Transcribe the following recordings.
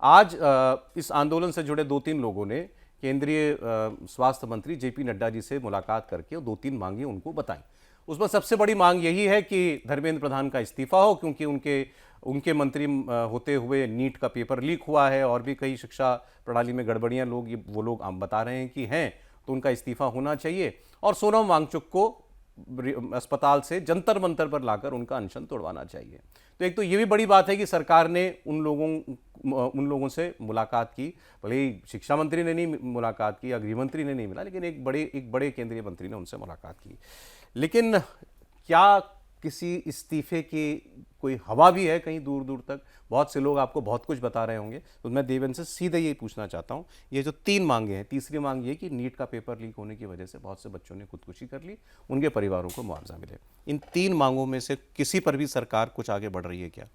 आज इस आंदोलन से जुड़े 2-3 लोगों ने केंद्रीय स्वास्थ्य मंत्री जेपी नड्डा जी से मुलाकात करके 2-3 मांगे उनको बताई। उसमें सबसे बड़ी मांग यही है कि धर्मेंद्र प्रधान का इस्तीफा हो, क्योंकि उनके मंत्री होते हुए नीट का पेपर लीक हुआ है और भी कई शिक्षा प्रणाली में गड़बड़ियां वो लोग बता रहे हैं कि हैं, तो उनका इस्तीफा होना चाहिए। और सोनम वांगचुक को अस्पताल से जंतर मंतर पर लाकर उनका अनशन तोड़वाना चाहिए। तो एक तो ये भी बड़ी बात है कि सरकार ने उन लोगों से मुलाकात की, भले ही शिक्षा मंत्री ने नहीं मुलाकात की या गृह मंत्री ने नहीं मिला, लेकिन एक बड़े केंद्रीय मंत्री ने उनसे मुलाकात की। लेकिन क्या किसी इस्तीफे की कोई हवा भी है कहीं दूर दूर तक? बहुत से लोग आपको बहुत कुछ बता रहे होंगे, तो मैं देवेंद्र से सीधे ये पूछना चाहता हूँ, ये जो 3 मांगे हैं, तीसरी मांग ये कि नीट का पेपर लीक होने की वजह से बहुत से बच्चों ने खुदकुशी कर ली, उनके परिवारों को मुआवजा मिले, इन 3 मांगों में से किसी पर भी सरकार कुछ आगे बढ़ रही है क्या?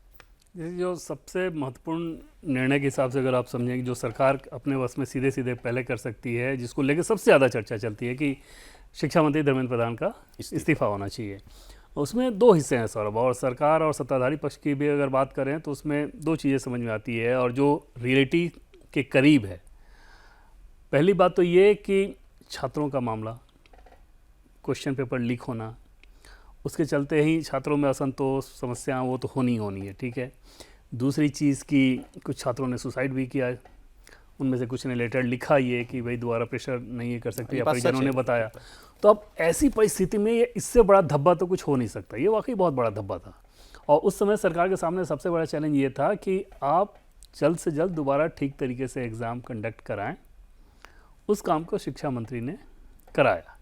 जो सबसे महत्वपूर्ण निर्णय के हिसाब से अगर आप समझें कि जो सरकार अपने वश में सीधे सीधे पहले कर सकती है, जिसको लेकर सबसे ज़्यादा चर्चा चलती है कि शिक्षा मंत्री धर्मेंद्र प्रधान का इस्तीफा होना चाहिए, उसमें 2 हिस्से हैं सौरभ। और सरकार और सत्ताधारी पक्ष की भी अगर बात करें तो उसमें 2 चीज़ें समझ में आती है और जो रियलिटी के करीब है। पहली बात तो ये कि छात्रों का मामला, क्वेश्चन पेपर लीक होना, उसके चलते ही छात्रों में असंतोष, समस्याएं वो तो होनी है, ठीक है। दूसरी चीज़ कि कुछ छात्रों ने सुसाइड भी किया, उनमें से कुछ ने लेटर लिखा ये कि भाई दोबारा प्रेशर नहीं कर सकते, या परिजनों ने बताया। तो अब ऐसी परिस्थिति में ये इससे बड़ा धब्बा तो कुछ हो नहीं सकता, ये वाकई बहुत बड़ा धब्बा था। और उस समय सरकार के सामने सबसे बड़ा चैलेंज ये था कि आप जल्द से जल्द दोबारा ठीक तरीके से एग्ज़ाम कंडक्ट कराएं। उस काम को शिक्षा मंत्री ने कराया।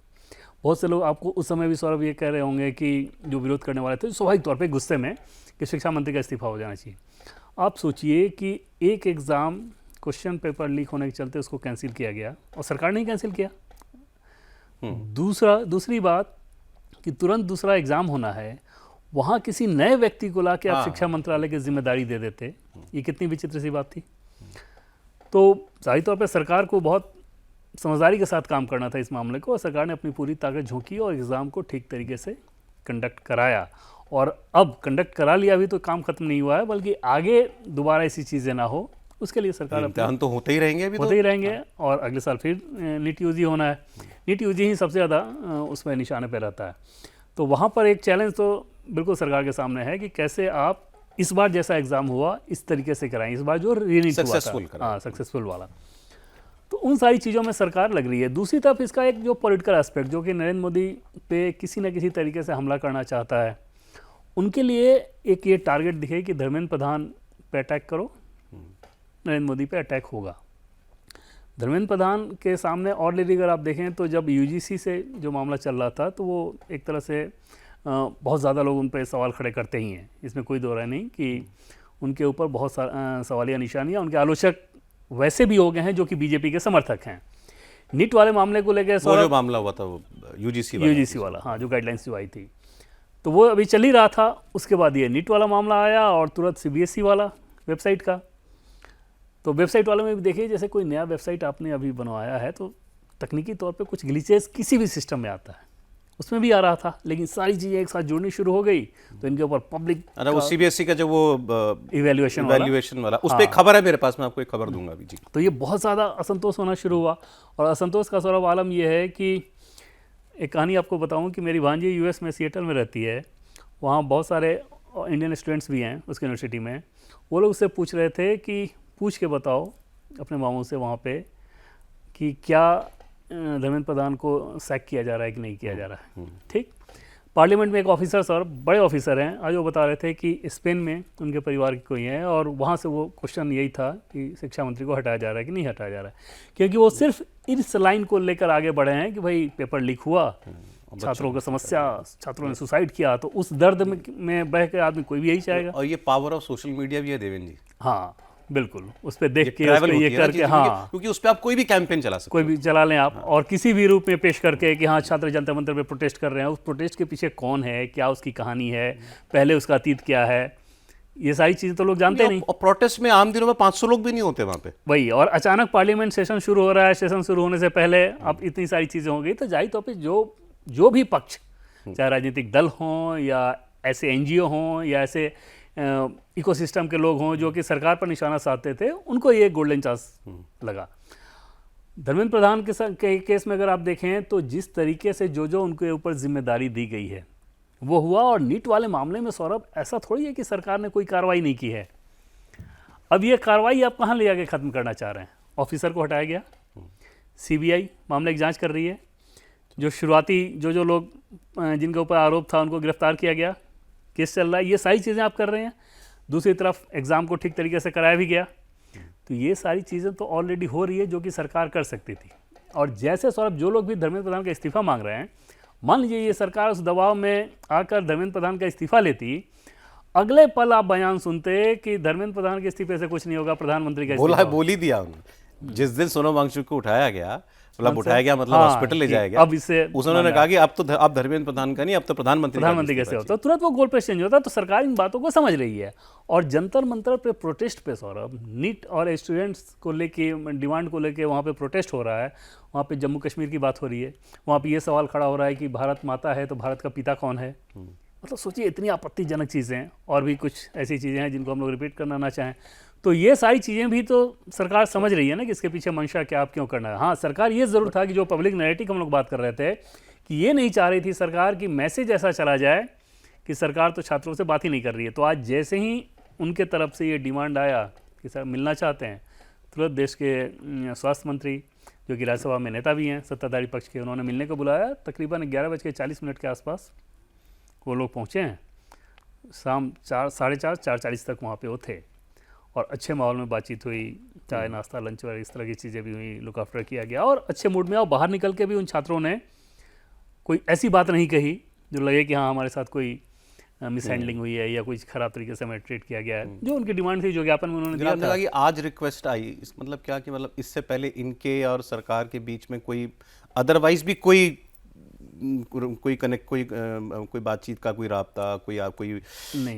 बहुत से लोग आपको उस समय भी सौरभ ये कह रहे होंगे कि जो विरोध करने वाले थे स्वाभाविक तौर पे गुस्से में कि शिक्षा मंत्री का इस्तीफा हो जाना चाहिए। आप सोचिए कि एक एग्ज़ाम क्वेश्चन पेपर लीक होने के चलते उसको कैंसिल किया गया और सरकार ने ही कैंसिल किया। दूसरी बात कि तुरंत दूसरा एग्ज़ाम होना है, वहाँ किसी नए व्यक्ति को ला के आप शिक्षा मंत्रालय की जिम्मेदारी दे देते, ये कितनी विचित्र सी बात थी। तो जाहिर तौर पर सरकार को बहुत समझदारी के साथ काम करना था इस मामले को, और सरकार ने अपनी पूरी ताकत झोंकी और एग्ज़ाम को ठीक तरीके से कंडक्ट कराया। और अब कंडक्ट करा लिया भी तो काम खत्म नहीं हुआ है, बल्कि आगे दोबारा ऐसी चीज़ें ना हो उसके लिए सरकार इम्तिहान तो होते ही रहेंगे, अभी होते ही रहेंगे। और अगले साल फिर नीट यूजी होना है, नीट यूजी ही सबसे ज़्यादा उसमें निशाने पर रहता है। तो वहाँ पर एक चैलेंज तो बिल्कुल सरकार के सामने है कि कैसे आप इस बार जैसा एग्ज़ाम हुआ इस तरीके से कराएं, इस बार जो रीनीट हुआ था सक्सेसफुल वाला। तो उन सारी चीज़ों में सरकार लग रही है। दूसरी तरफ इसका एक जो पॉलिटिकल एस्पेक्ट, जो कि नरेंद्र मोदी पे किसी न किसी तरीके से हमला करना चाहता है, उनके लिए एक ये टारगेट दिखे कि धर्मेंद्र प्रधान पे अटैक करो, नरेंद्र मोदी पे अटैक होगा। धर्मेंद्र प्रधान के सामने ऑलरेडी अगर आप देखें तो जब यूजीसी से जो मामला चल रहा था, तो वो एक तरह से बहुत ज़्यादा लोग उन पर सवाल खड़े करते ही हैं, इसमें कोई दो राय नहीं कि उनके ऊपर बहुत सवालिया निशानियाँ, उनके आलोचक वैसे भी हो गए हैं जो कि बीजेपी के समर्थक हैं। नीट वाले मामले को लेकर जो मामला हुआ था वो यूजीसी वाला, हाँ, जो गाइडलाइंस जो आई थी, तो वो अभी चल ही रहा था। उसके बाद ये नीट वाला मामला आया और तुरंत सीबीएसई वाला वेबसाइट का। तो वेबसाइट वाले में भी देखिए, जैसे कोई नया वेबसाइट आपने अभी बनवाया है तो तकनीकी तौर पे कुछ ग्लिचेस किसी भी सिस्टम में आता है, उसमें भी आ रहा था, लेकिन सारी चीज़ें एक साथ जुड़नी शुरू हो गई तो इनके ऊपर पब्लिक वो सीबीएसई का जो वो इवैल्यूएशन वाला उस पर खबर है मेरे पास, मैं आपको एक खबर दूंगा अभी जी। तो ये बहुत ज़्यादा असंतोष होना शुरू हुआ। और असंतोष का सौरभ आलम ये है कि एक कहानी आपको बताऊं कि मेरी भांजी यूएस में सिएटल में रहती है, वहाँ बहुत सारे इंडियन स्टूडेंट्स भी हैं उसकी यूनिवर्सिटी में। वो लोग उससे पूछ रहे थे कि पूछ के बताओ अपने मामों से वहाँ पे कि क्या धर्मेंद्र प्रधान को सैक किया जा रहा है कि नहीं किया जा रहा है। ठीक, पार्लियामेंट में एक ऑफिसर सर, बड़े ऑफिसर हैं, आज वो बता रहे थे कि स्पेन में उनके परिवार की कोई है और वहाँ से वो क्वेश्चन यही था कि शिक्षा मंत्री को हटाया जा रहा है कि नहीं हटाया जा रहा है, क्योंकि वो सिर्फ इस लाइन को लेकर आगे बढ़े हैं कि भाई पेपर लीक हुआ, छात्रों की समस्या, छात्रों ने सुसाइड किया, तो उस दर्द में बह के आदमी कोई भी यही चाहेगा। और ये पावर ऑफ सोशल मीडिया भी है देवेंद्र जी। हाँ बिल्कुल, उस पर देख के ये करके, हाँ, क्योंकि उस पर आप कोई भी कैंपेन चला सकते, कोई भी चला लें आप, और किसी भी रूप में पेश करके कि हाँ छात्र जंतर मंतर पे प्रोटेस्ट कर रहे हैं, उस प्रोटेस्ट के पीछे कौन है, क्या उसकी कहानी है, पहले उसका अतीत क्या है, ये सारी चीज़ें तो लोग जानते नहीं। और प्रोटेस्ट में आम दिनों में 500 लोग भी नहीं होते वहाँ पे, वही, और अचानक पार्लियामेंट सेशन शुरू हो रहा है, सेशन शुरू होने से पहले अब इतनी सारी चीज़ें हो गई, तो जाहिर तौर पर जो भी पक्ष, चाहे राजनीतिक दल हों या ऐसे एनजीओ हों या ऐसे इकोसिस्टम के लोग हों जो कि सरकार पर निशाना साधते थे, उनको ये गोल्डन चांस लगा। धर्मेंद्र प्रधान के केस में अगर आप देखें तो जिस तरीके से जो उनके ऊपर जिम्मेदारी दी गई है वो हुआ। और नीट वाले मामले में सौरभ ऐसा थोड़ी है कि सरकार ने कोई कार्रवाई नहीं की है। अब ये कार्रवाई आप कहाँ ले जाके ख़त्म करना चाह रहे हैं? ऑफिसर को हटाया गया, सीबीआई मामले की जांच कर रही है, जो शुरुआती जो लोग जिनके ऊपर आरोप था उनको गिरफ्तार किया गया, केस चल रहा है, ये सारी चीज़ें आप कर रहे हैं। दूसरी तरफ एग्ज़ाम को ठीक तरीके से कराया भी गया। तो ये सारी चीज़ें तो ऑलरेडी हो रही है जो कि सरकार कर सकती थी। और जैसे सौरभ जो लोग भी धर्मेंद्र प्रधान का इस्तीफा मांग रहे हैं, मान लीजिए ये सरकार उस दबाव में आकर धर्मेंद्र प्रधान का इस्तीफा लेती, अगले पल आप बयान सुनते कि धर्मेंद्र प्रधान के इस्तीफे से कुछ नहीं होगा, प्रधानमंत्री का इस्तीफा बोल ही दिया उन्होंने। जिस दिन सोनम वांगचुक को उठाया गया, मतलब हाँ, हॉस्पिटल ले जाया गया, अब इससे उन्होंने कहा कि अब धर्मेंद्र प्रधान का नहीं, अब तो प्रधानमंत्री कैसे होता है, तुरंत वो गोल पेश चेंज होता है। तो सरकार इन बातों को समझ रही है। और जंतर मंतर पे प्रोटेस्ट पे सौरभ, नीट और स्टूडेंट्स को लेके, डिमांड को लेके वहाँ पे प्रोटेस्ट हो रहा है। वहाँ पे जम्मू कश्मीर की बात हो रही है, वहाँ पे ये सवाल खड़ा हो रहा है कि भारत माता है तो भारत का पिता कौन है। मतलब सोचिए, इतनी आपत्तिजनक चीज़ें हैं। और भी कुछ ऐसी चीज़ें हैं जिनको हम लोग रिपीट करना ना चाहें। तो ये सारी चीज़ें भी तो सरकार समझ रही है ना कि इसके पीछे मंशा क्या, आप क्यों करना है। हाँ, सरकार ये ज़रूर था कि जो पब्लिक नैरेटिव हम लोग बात कर रहे थे कि ये नहीं चाह रही थी सरकार की मैसेज ऐसा चला जाए कि सरकार तो छात्रों से बात ही नहीं कर रही है। तो आज जैसे ही उनके तरफ से ये डिमांड आया कि सर मिलना चाहते हैं, तुरंत देश के स्वास्थ्य मंत्री जो कि राज्यसभा में नेता भी हैं सत्ताधारी पक्ष के, उन्होंने मिलने को बुलाया। तकरीबन 11:40 के आसपास वो लोग पहुँचे हैं। शाम 4:30-4:40 तक वहाँ पे वो थे। और अच्छे माहौल में बातचीत हुई, चाय नाश्ता लंच वगैरह इस तरह की चीज़ें भी हुई, लुक आफ्टर किया गया और अच्छे मूड में। और बाहर निकल के भी उन छात्रों ने कोई ऐसी बात नहीं कही जो लगे कि हाँ हमारे साथ कोई मिस हैंडलिंग हुई है या कुछ खराब तरीके से हमें ट्रीट किया गया है। जो उनकी डिमांड थी, जो ज्ञापन में उन्होंने दिया था कि आज रिक्वेस्ट आई, इस मतलब क्या कि मतलब इससे पहले इनके और सरकार के बीच में कोई अदरवाइज भी कोई कनेक्ट, कोई बातचीत का कोई राब्ता, कोई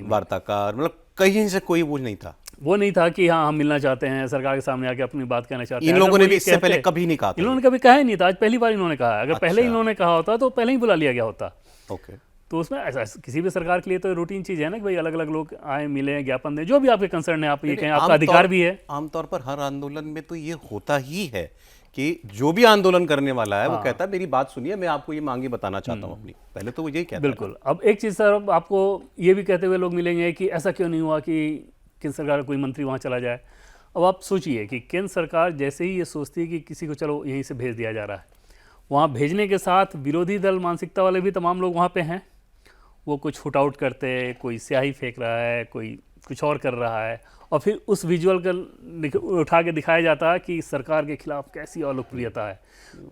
वार्ताकार, मतलब कहीं से कोई वो नहीं था? वो नहीं था कि हाँ हम मिलना चाहते हैं, सरकार के सामने आके अपनी बात कहना चाहते हैं। इन लोगों ने भी इससे पहले कभी नहीं कहा? इन्होंने कभी कहा ही नहीं था, आज पहली बार इन्होंने कहा। अगर पहले इन्होंने कहा होता तो पहले ही बुला लिया गया होता। ओके। तो उसमें ऐसा किसी भी सरकार के लिए तो रूटीन चीज़ है ना कि भाई अलग अलग लोग आए, मिले, ज्ञापन दें, जो भी आपके कंसर्न है आप ये कहें, आपका अधिकार भी है। आमतौर पर हर आंदोलन में तो ये होता ही है कि जो भी आंदोलन करने वाला है वो कहता है मेरी बात सुनिए, मैं आपको ये मांगे बताना चाहता हूँ अपनी। पहले तो वो यही कहता है। बिल्कुल। अब एक चीज़ सर आपको ये भी कहते हुए लोग मिलेंगे कि ऐसा क्यों नहीं हुआ कि केंद्र सरकार का कोई मंत्री वहाँ चला जाए। अब आप सोचिए कि केंद्र सरकार जैसे ही ये सोचती है कि किसी को चलो यहीं से भेज दिया जा रहा है, वहाँ भेजने के साथ विरोधी दल मानसिकता वाले भी तमाम लोग वहाँ पे हैं। वो कुछ फुट आउट करते, कोई स्याही फेंक रहा है, कोई कुछ और कर रहा है, और फिर उस विजुअल का उठा के दिखाया जाता है कि सरकार के खिलाफ कैसी अलोकप्रियता है।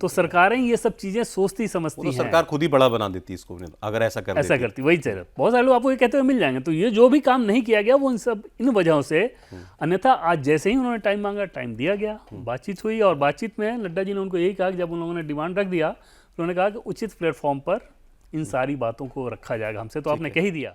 तो सरकारें ये सब चीज़ें सोचती समझती हैं। सरकार खुद ही बड़ा बना देती इसको अगर ऐसा करती। वही चल, बहुत सारे लोग आपको ये कहते हुए मिल जाएंगे। तो ये जो भी काम नहीं किया गया वो इन वजहों से। अन्यथा आज जैसे ही उन्होंने टाइम मांगा, टाइम दिया गया, बातचीत हुई। और बातचीत में नड्डा जी ने उनको यही कहा कि जब उन लोगों ने डिमांड रख दिया, उन्होंने कहा कि उचित प्लेटफॉर्म पर इन सारी बातों को रखा जाएगा। हमसे तो आपने कह ही दिया।